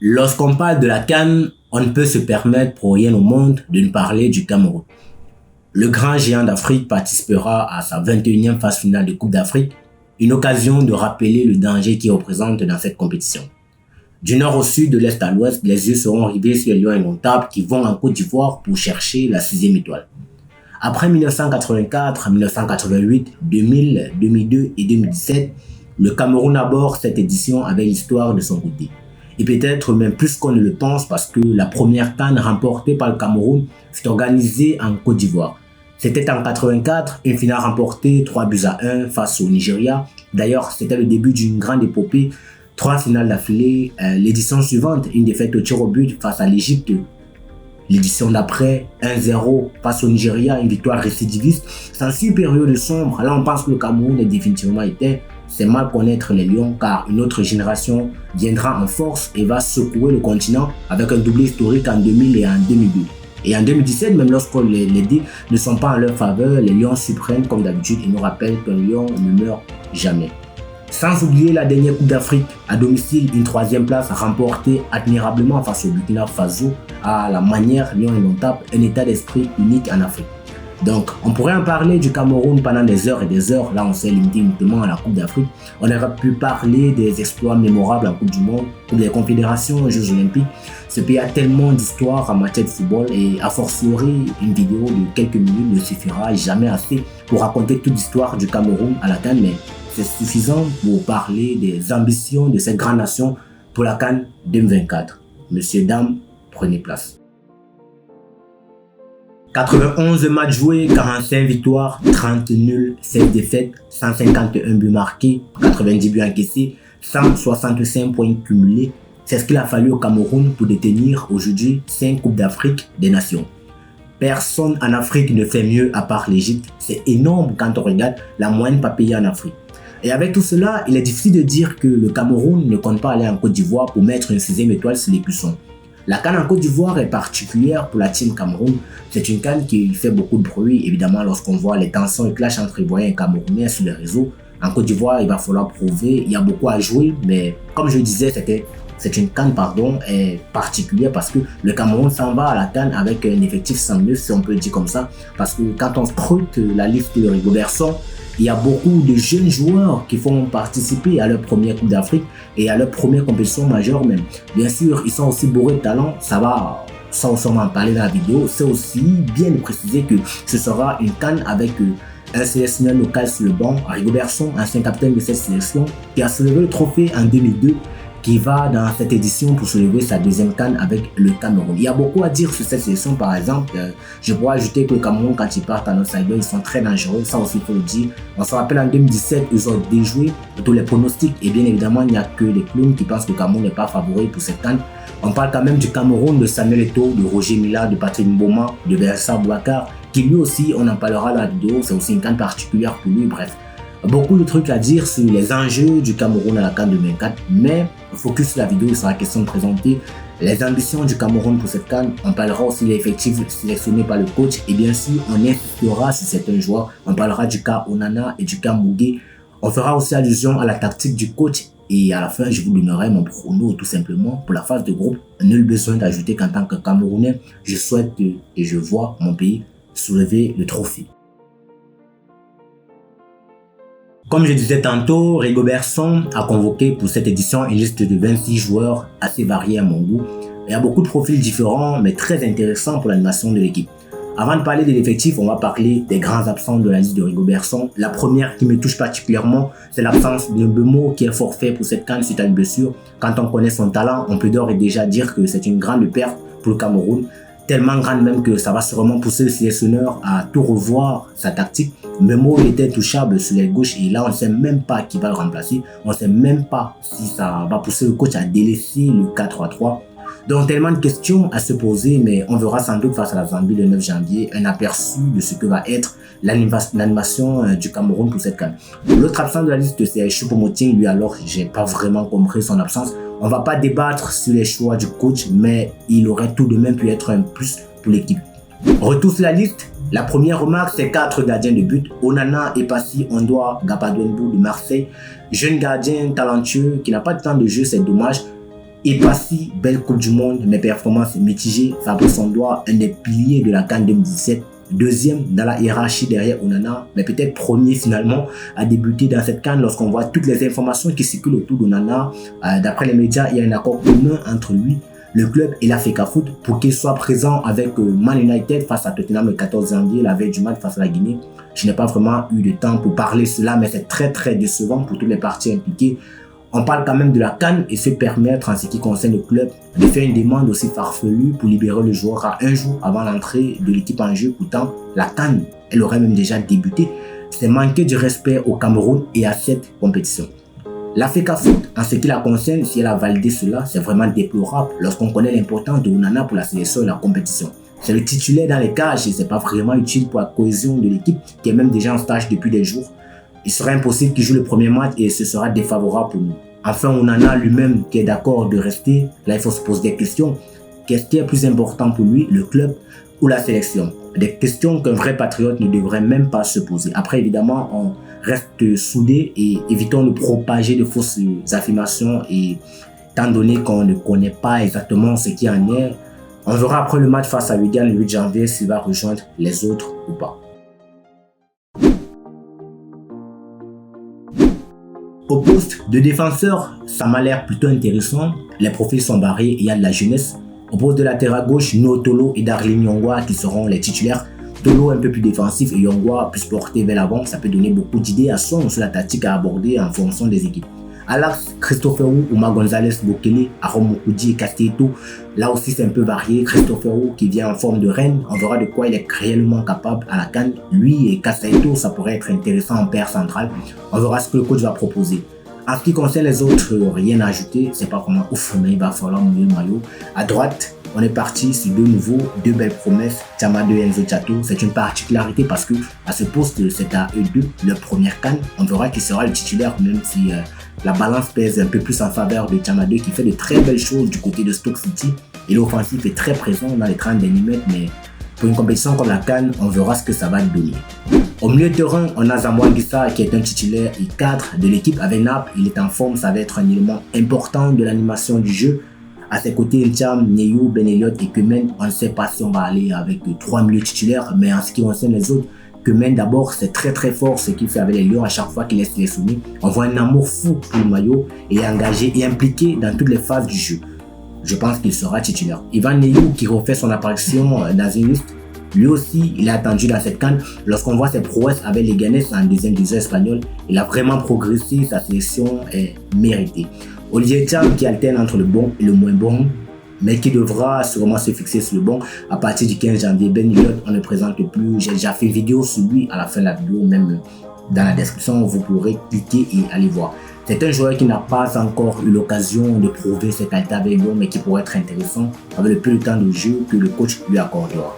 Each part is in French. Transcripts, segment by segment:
Lorsqu'on parle de la CAN, on ne peut se permettre pour rien au monde de ne parler du Cameroun. Le grand géant d'Afrique participera à sa 21e phase finale de Coupe d'Afrique, une occasion de rappeler le danger qu'il représente dans cette compétition. Du nord au sud, de l'est à l'ouest, les yeux seront rivés sur les Lions indomptables qui vont en Côte d'Ivoire pour chercher la 6e étoile. Après 1984, 1988, 2000, 2002 et 2017, le Cameroun aborde cette édition avec l'histoire de son côté. Et peut-être même plus qu'on ne le pense parce que la première CAN remportée par le Cameroun fut organisée en Côte d'Ivoire. C'était en 84, une finale remportée 3-1 face au Nigeria. D'ailleurs, c'était le début d'une grande épopée. 3 finales d'affilée. L'édition suivante, une défaite au tir au but face à l'Égypte. L'édition d'après, 1-0 face au Nigeria, une victoire récidiviste. Sans une période sombre, là on pense que le Cameroun est définitivement éteint. C'est mal connaître les Lions car une autre génération viendra en force et va secouer le continent avec un doublé historique en 2000 et en 2002. Et en 2017, même lorsque les dés ne sont pas en leur faveur, les Lions surprennent comme d'habitude et nous rappellent qu'un Lion ne meurt jamais. Sans oublier la dernière Coupe d'Afrique à domicile, une 3e place remportée admirablement face au Burkina Faso à la manière Lion indomptable, un état d'esprit unique en Afrique. Donc, on pourrait en parler du Cameroun pendant des heures et des heures. Là, on s'est limité uniquement à la Coupe d'Afrique. On aurait pu parler des exploits mémorables en Coupe du Monde, Coupe des Confédérations, aux Jeux Olympiques. Ce pays a tellement d'histoire en matière de football et a fortiori, une vidéo de quelques minutes ne suffira jamais assez pour raconter toute l'histoire du Cameroun à la CAN, mais c'est suffisant pour parler des ambitions de cette grande nation pour la CAN 2024. Messieurs, dames, prenez place. 91 matchs joués, 45 victoires, 30 nuls, 16 défaites, 151 buts marqués, 90 buts encaissés, 165 points cumulés. C'est ce qu'il a fallu au Cameroun pour détenir aujourd'hui 5 Coupes d'Afrique des Nations. Personne en Afrique ne fait mieux à part l'Égypte. C'est énorme quand on regarde la moyenne pas payée en Afrique. Et avec tout cela, il est difficile de dire que le Cameroun ne compte pas aller en Côte d'Ivoire pour mettre une 6e étoile sur les cuissons. La CAN en Côte d'Ivoire est particulière pour la team Cameroun. C'est une CAN qui fait beaucoup de bruit, évidemment, lorsqu'on voit les tensions et clashs entre Ivoiriens et Camerounais sur les réseaux. En Côte d'Ivoire, il va falloir prouver, il y a beaucoup à jouer, mais comme je disais, c'est une CAN particulière parce que le Cameroun s'en va à la CAN avec un effectif 109, si on peut le dire comme ça, parce que quand on scrute la liste de Rigobertson, il y a beaucoup de jeunes joueurs qui font participer à leur première Coupe d'Afrique et à leur première compétition majeure même. Bien sûr, ils sont aussi bourrés de talent, ça va sans en parler dans la vidéo. C'est aussi bien de préciser que ce sera une CAN avec un sélectionneur local sur le banc, Rigobertson, ancien capitaine de cette sélection, qui a soulevé le trophée en 2002, qui va dans cette édition pour soulever sa 2e CAN avec le Cameroun. Il y a beaucoup à dire sur cette sélection, par exemple. Je pourrais ajouter que le Cameroun, quand ils partent en outsider, ils sont très dangereux, ça aussi il faut le dire. On se rappelle en 2017, ils ont déjoué tous les pronostics et bien évidemment, il n'y a que les clowns qui pensent que le Cameroun n'est pas favori pour cette CAN. On parle quand même du Cameroun, de Samuel Eto'o, de Roger Mila, de Patrick Mboma, de Versa Bouakar, qui lui aussi, on en parlera dans la vidéo, c'est aussi une CAN particulière pour lui, bref. Beaucoup de trucs à dire sur les enjeux du Cameroun à la CAN 2024, mais focus sur la vidéo, il sera question de présenter les ambitions du Cameroun pour cette CAN. On parlera aussi de l'effectif sélectionné par le coach et bien sûr, on insistera sur certains joueurs. On parlera du cas Onana et du cas Mugué. On fera aussi allusion à la tactique du coach et à la fin, je vous donnerai mon prono tout simplement pour la phase de groupe. Nul besoin d'ajouter qu'en tant que Camerounais, je souhaite et je vois mon pays soulever le trophée. Comme je disais tantôt, Rigobertson a convoqué pour cette édition une liste de 26 joueurs assez variés à mon goût. Il y a beaucoup de profils différents mais très intéressants pour l'animation de l'équipe. Avant de parler de l'effectif, on va parler des grands absents de la liste de Rigobertson. La première qui me touche particulièrement, c'est l'absence de Mbeumo qui est forfait pour cette CAN suite à une blessure. Quand on connaît son talent, on peut d'ores et déjà dire que c'est une grande perte pour le Cameroun. Tellement grande même que ça va sûrement pousser le sélectionneur à tout revoir sa tactique. Mbeumo était touchable sur les gauches et là on ne sait même pas qui va le remplacer. On ne sait même pas si ça va pousser le coach à délaisser le 4-3-3. Donc tellement de questions à se poser, mais on verra sans doute face à la Zambie le 9 janvier un aperçu de ce que va être l'animation du Cameroun pour cette CAN. L'autre absent de la liste, c'est Choupo-Moting. Lui alors, j'ai pas vraiment compris son absence. On va pas débattre sur les choix du coach, mais il aurait tout de même pu être un plus pour l'équipe. Retour sur la liste. La première remarque, c'est 4 gardiens de but. Onana, Epassi, Ondoa, Gapadouembou de Marseille. Jeune gardien talentueux qui n'a pas de temps de jeu, c'est dommage. Et pas si belle Coupe du Monde, mais performances mitigées, Fabrice Ondoa, un des piliers de la CAN 2017, deuxième dans la hiérarchie derrière Onana, mais peut-être premier finalement à débuter dans cette CAN lorsqu'on voit toutes les informations qui circulent autour d'Onana. D'après les médias, il y a un accord commun entre lui, le club et la FECAFOOT pour qu'il soit présent avec Man United face à Tottenham le 14 janvier, la veille du match face à la Guinée. Je n'ai pas vraiment eu de temps pour parler de cela, mais c'est très décevant pour toutes les parties impliquées. On parle quand même de la CAN et se permettre en ce qui concerne le club de faire une demande aussi farfelue pour libérer le joueur à un jour avant l'entrée de l'équipe en jeu. Pourtant, la CAN, elle aurait même déjà débuté. C'est manquer du respect au Cameroun et à cette compétition. La FECAFOOT, en ce qui la concerne, si elle a validé cela, c'est vraiment déplorable lorsqu'on connaît l'importance de Onana pour la sélection et la compétition. C'est le titulaire dans les cages et c'est pas vraiment utile pour la cohésion de l'équipe qui est même déjà en stage depuis des jours. Il serait impossible qu'il joue le premier match et ce sera défavorable pour nous. Enfin, Onana lui-même qui est d'accord de rester, là il faut se poser des questions. Qu'est-ce qui est plus important pour lui, le club ou la sélection? Des questions qu'un vrai patriote ne devrait même pas se poser. Après, évidemment, on reste soudés et évitons de propager de fausses affirmations et étant donné qu'on ne connaît pas exactement ce qui en est, on verra après le match face à Wigan le 8 janvier s'il va rejoindre les autres ou pas. Au poste de défenseur, ça m'a l'air plutôt intéressant. Les profils sont barrés et il y a de la jeunesse. Au poste de latéral gauche, Noah Tolo et Darlene Yongwa qui seront les titulaires. Tolo un peu plus défensif et Yongwa plus porté vers l'avant. Ça peut donner beaucoup d'idées à son sur la tactique à aborder en fonction des équipes. À l'axe, Christopher Wu, Ouma Gonzalez, Bokele, Aron Moukoudi et Casteto. Là aussi, c'est un peu varié. Christopher Wu qui vient en forme de reine. On verra de quoi il est réellement capable à la CAN. Lui et Casteto, ça pourrait être intéressant en paire centrale. On verra ce que le coach va proposer. En ce qui concerne les autres, rien à ajouter. C'est pas vraiment ouf, mais il va falloir mouiller le maillot. À droite, on est parti sur deux belles promesses. Tchamado et Enzo Tchato. C'est une particularité parce que à ce poste, c'est à eux deux, leur première CAN. On verra qui sera le titulaire, même si la balance pèse un peu plus en faveur de Tchamado qui fait de très belles choses du côté de Stoke City. Et l'offensif est très présent dans les 30 derniers mètres, mais pour une compétition comme la CAN, on verra ce que ça va donner. Au milieu de terrain, on a Zamboa Guissa qui est un titulaire et cadre de l'équipe avec Naples. Il est en forme, ça va être un élément important de l'animation du jeu. À ses côtés, Ncham, Neyou, Ben Elliott et Kemen. On ne sait pas si on va aller avec 3 milieux titulaires, mais en ce qui concerne les autres, Kemen d'abord, c'est très fort ce qu'il fait avec les Lions à chaque fois qu'il est sélectionné. On voit un amour fou pour le maillot et engagé et impliqué dans toutes les phases du jeu. Je pense qu'il sera titulaire. Ivan Neyou qui refait son apparition dans une liste. Lui aussi, il est attendu dans cette CAN. Lorsqu'on voit ses prouesses avec les Ganes en deuxième division espagnole, il a vraiment progressé, sa sélection est méritée. Olivier Cham qui alterne entre le bon et le moins bon, mais qui devra sûrement se fixer sur le bon à partir du 15 janvier. Ben Elliott, on ne présente plus. J'ai déjà fait une vidéo sur lui à la fin de la vidéo, même dans la description, vous pourrez cliquer et aller voir. C'est un joueur qui n'a pas encore eu l'occasion de prouver ses qualités avec Lyon, mais qui pourrait être intéressant avec le peu de temps de jeu que le coach lui accordera.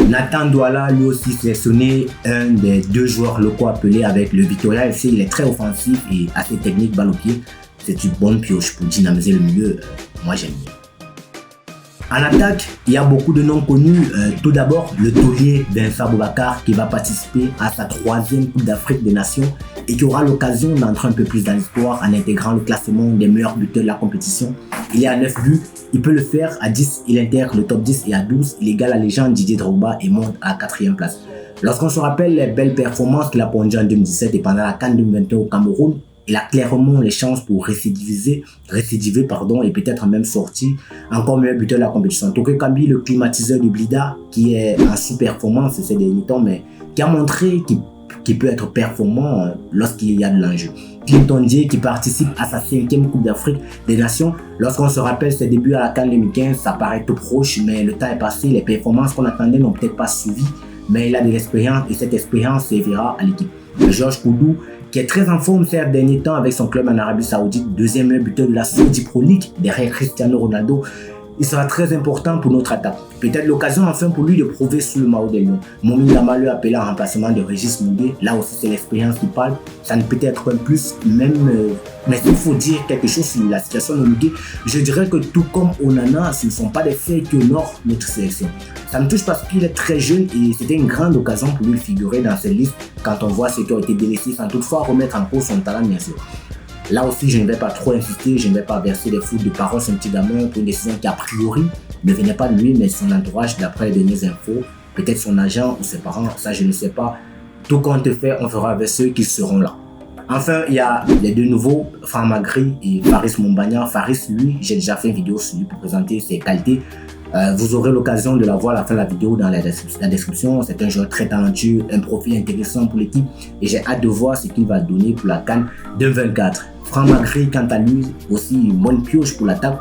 Nathan Douala, lui aussi sélectionné, un des deux joueurs locaux appelés avec le Victoria FC. Il est très offensif et assez technique, balle au pied. C'est une bonne pioche pour dynamiser le milieu. Moi, j'aime bien. En attaque, il y a beaucoup de noms connus. Tout d'abord, le taulier Vincent Boubacar qui va participer à sa 3e Coupe d'Afrique des Nations et qui aura l'occasion d'entrer un peu plus dans l'histoire en intégrant le classement des meilleurs buteurs de la compétition. Il est à 9 buts. Il peut le faire à 10, il intègre le top 10 et à 12, il égale la légende Didier Drogba et monte à la 4e place. Lorsqu'on se rappelle les belles performances qu'il a pondues en 2017 et pendant la CAN 2021 au Cameroun, il a clairement les chances pour récidiver et peut-être même sortir encore meilleur buteur de la compétition. Toke Kambi, le climatiseur du Blida, qui est en sous-performance ces derniers temps, mais qui a montré qu'il peut être performant lorsqu'il y a de l'enjeu. Clinton Dié qui participe à sa 5e Coupe d'Afrique des Nations. Lorsqu'on se rappelle ses débuts à la CAN 2015, ça paraît tout proche, mais le temps est passé, les performances qu'on attendait n'ont peut-être pas suivi, mais il a de l'expérience et cette expérience servira à l'équipe. Georges Koudou, qui est très en forme ces derniers temps avec son club en Arabie Saoudite, 2e meilleur buteur de la Saudi Pro League derrière Cristiano Ronaldo. Il sera très important pour notre attaque. Peut-être l'occasion enfin pour lui de prouver sur le maillot des Lions. Momin Dama le appelé en remplacement de Régis Moudé. Là aussi c'est l'expérience qui parle. Ça ne peut être un plus même. Mais s'il faut dire quelque chose sur la situation de Moudé, je dirais que tout comme Onana, ce ne sont pas des faits qui honorent notre sélection. Ça me touche parce qu'il est très jeune et c'était une grande occasion pour lui de figurer dans cette liste quand on voit ceux qui ont été délaissés sans toutefois remettre en cause son talent bien sûr. Là aussi, je ne vais pas trop insister, je ne vais pas verser des fautes de paroles sur un petit gamin pour une décision qui a priori ne venait pas de lui, mais son entourage d'après les dernières infos, peut-être son agent ou ses parents, ça je ne sais pas. Tout compte fait, on fera avec ceux qui seront là. Enfin, il y a les deux nouveaux, Franck Magri et Faris Moumbagna. Faris, lui, j'ai déjà fait une vidéo sur lui pour présenter ses qualités. Vous aurez l'occasion de la voir à la fin de la vidéo dans la description. C'est un joueur très talentueux, un profil intéressant pour l'équipe et j'ai hâte de voir ce qu'il va donner pour la CAN 2024. Franck Magri, quant à lui, aussi une bonne pioche pour l'attaque.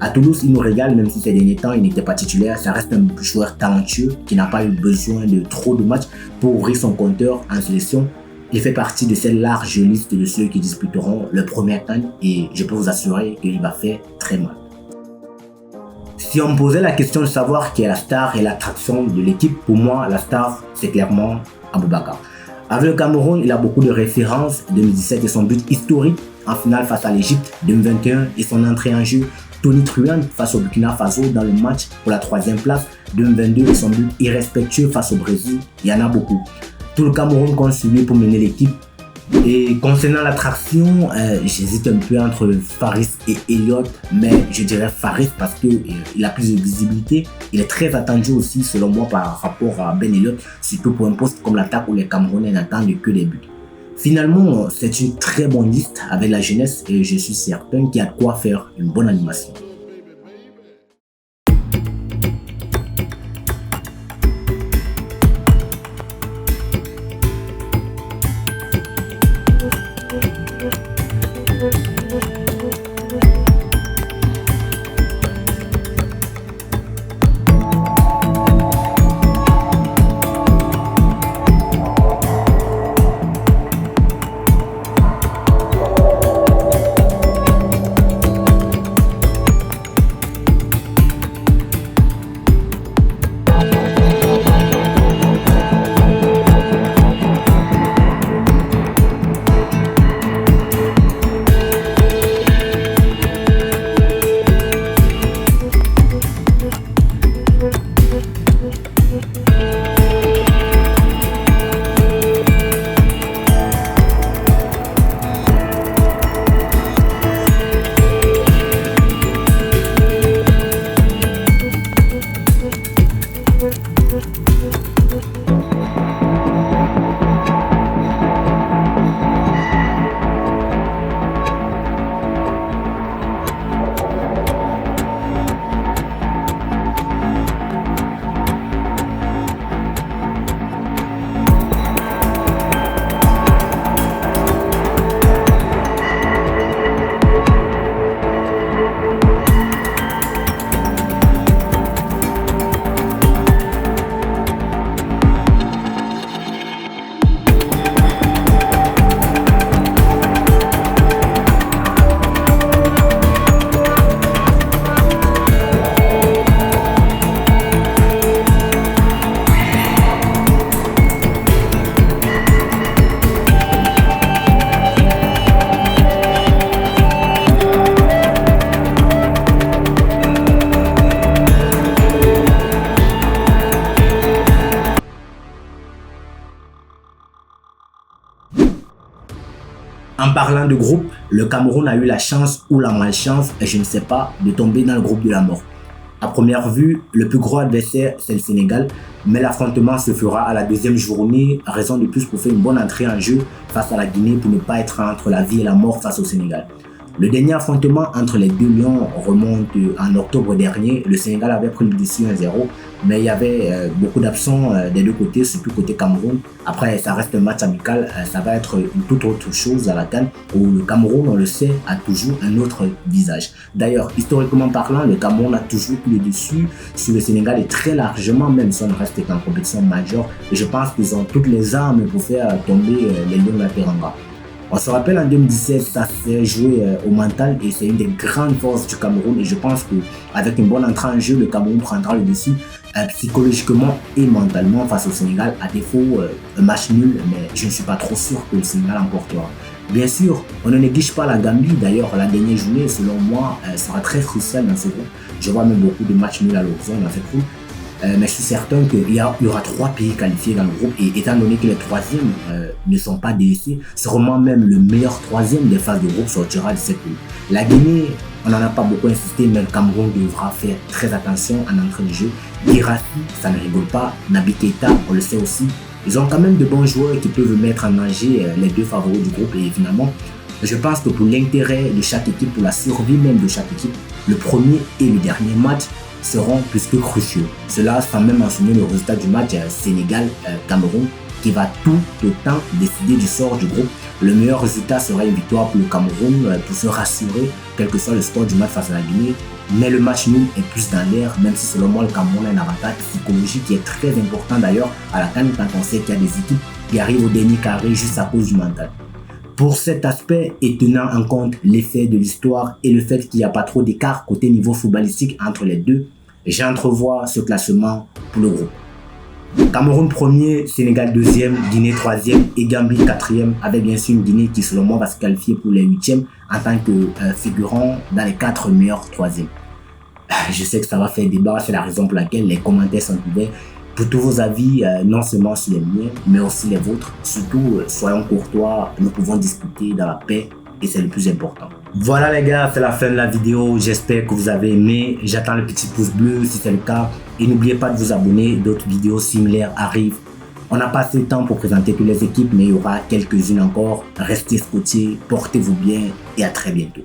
À Toulouse, il nous régale, même si ces derniers temps, il n'était pas titulaire. Ça reste un joueur talentueux qui n'a pas eu besoin de trop de matchs pour ouvrir son compteur en sélection. Il fait partie de cette large liste de ceux qui disputeront le premier CAN et je peux vous assurer qu'il va faire très mal. Si on me posait la question de savoir qui est la star et l'attraction de l'équipe, pour moi, la star, c'est clairement Aboubakar. Avec le Cameroun, il a beaucoup de références. 2017 et son but historique en finale face à l'Égypte. 2021 et son entrée en jeu. Tony Truant face au Burkina Faso dans le match pour la 3e place. 2022 et son but irrespectueux face au Brésil. Il y en a beaucoup. Tout le Cameroun compte sur lui pour mener l'équipe. Et concernant l'attraction, j'hésite un peu entre Faris et Elliott, mais je dirais Faris parce qu'il a plus de visibilité. Il est très attendu aussi selon moi par rapport à Ben Elliott, surtout pour un poste comme l'attaque où les Camerounais n'attendent que des buts. Finalement, c'est une très bonne liste avec la jeunesse et je suis certain qu'il y a de quoi faire une bonne animation. En parlant de groupe, le Cameroun a eu la chance ou la malchance, et je ne sais pas, de tomber dans le groupe de la mort. À première vue, le plus gros adversaire, c'est le Sénégal, mais l'affrontement se fera à la 2e journée, raison de plus pour faire une bonne entrée en jeu face à la Guinée pour ne pas être entre la vie et la mort face au Sénégal. Le dernier affrontement entre les deux lions remonte en octobre dernier. Le Sénégal avait pris le dessus 1-0, mais il y avait beaucoup d'absents des deux côtés, surtout côté Cameroun. Après, ça reste un match amical, ça va être une toute autre chose à la CAN, où le Cameroun, on le sait, a toujours un autre visage. D'ailleurs, historiquement parlant, le Cameroun a toujours pris le dessus sur le Sénégal et très largement, même si on reste en compétition majeure. Et je pense qu'ils ont toutes les armes pour faire tomber les lions de la Teranga. On se rappelle en 2017, ça s'est joué au mental et c'est une des grandes forces du Cameroun. Et je pense qu'avec une bonne entrée en jeu, le Cameroun prendra le dessus psychologiquement et mentalement face au Sénégal. À défaut, un match nul, mais je ne suis pas trop sûr que le Sénégal emportera. Bien sûr, on ne néglige pas la Gambie. D'ailleurs, la dernière journée, selon moi, sera très cruciale dans ce groupe. Je vois même beaucoup de matchs nuls à l'horizon dans cette groupe. mais je suis certain qu'il y aura 3 pays qualifiés dans le groupe, et étant donné que les troisièmes ne sont pas délaissés, sûrement même le meilleur troisième des phases de groupe sortira de cette poule. La Guinée, on n'en a pas beaucoup insisté, mais le Cameroun devra faire très attention en entrée de jeu. Guirassy, ça ne rigole pas. Naby Keita, on le sait aussi. Ils ont quand même de bons joueurs qui peuvent mettre en danger les 2 favoris du groupe, et finalement, je pense que pour l'intérêt de chaque équipe, pour la survie même de chaque équipe, le premier et le dernier match seront plus que cruciaux. Cela sans même mentionner le résultat du match Sénégal-Cameroun qui va tout autant décider du sort du groupe. Le meilleur résultat sera une victoire pour le Cameroun pour se rassurer, quel que soit le score du match face à la Guinée. Mais le match nul est plus dans l'air, même si selon moi le Cameroun a un avantage psychologique qui est très important d'ailleurs à la CAN quand on sait qu'il y a des équipes qui arrivent au dernier carré juste à cause du mental. Pour cet aspect, et tenant en compte l'effet de l'histoire et le fait qu'il n'y a pas trop d'écart côté niveau footballistique entre les deux, j'entrevois ce classement pour le groupe. Cameroun premier, Sénégal deuxième, Guinée troisième et Gambie quatrième, avec bien sûr une Guinée qui selon moi va se qualifier pour les huitièmes en tant que figurant dans les 4 meilleurs troisièmes. Je sais que ça va faire débat, c'est la raison pour laquelle les commentaires sont ouverts. Pour tous vos avis, non seulement sur les miens, mais aussi les vôtres. Surtout, soyons courtois, nous pouvons discuter dans la paix et c'est le plus important. Voilà les gars, c'est la fin de la vidéo. J'espère que vous avez aimé. J'attends le petit pouce bleu si c'est le cas. Et n'oubliez pas de vous abonner, d'autres vidéos similaires arrivent. On n'a pas assez de temps pour présenter toutes les équipes, mais il y aura quelques-unes encore. Restez scotchés, portez-vous bien et à très bientôt.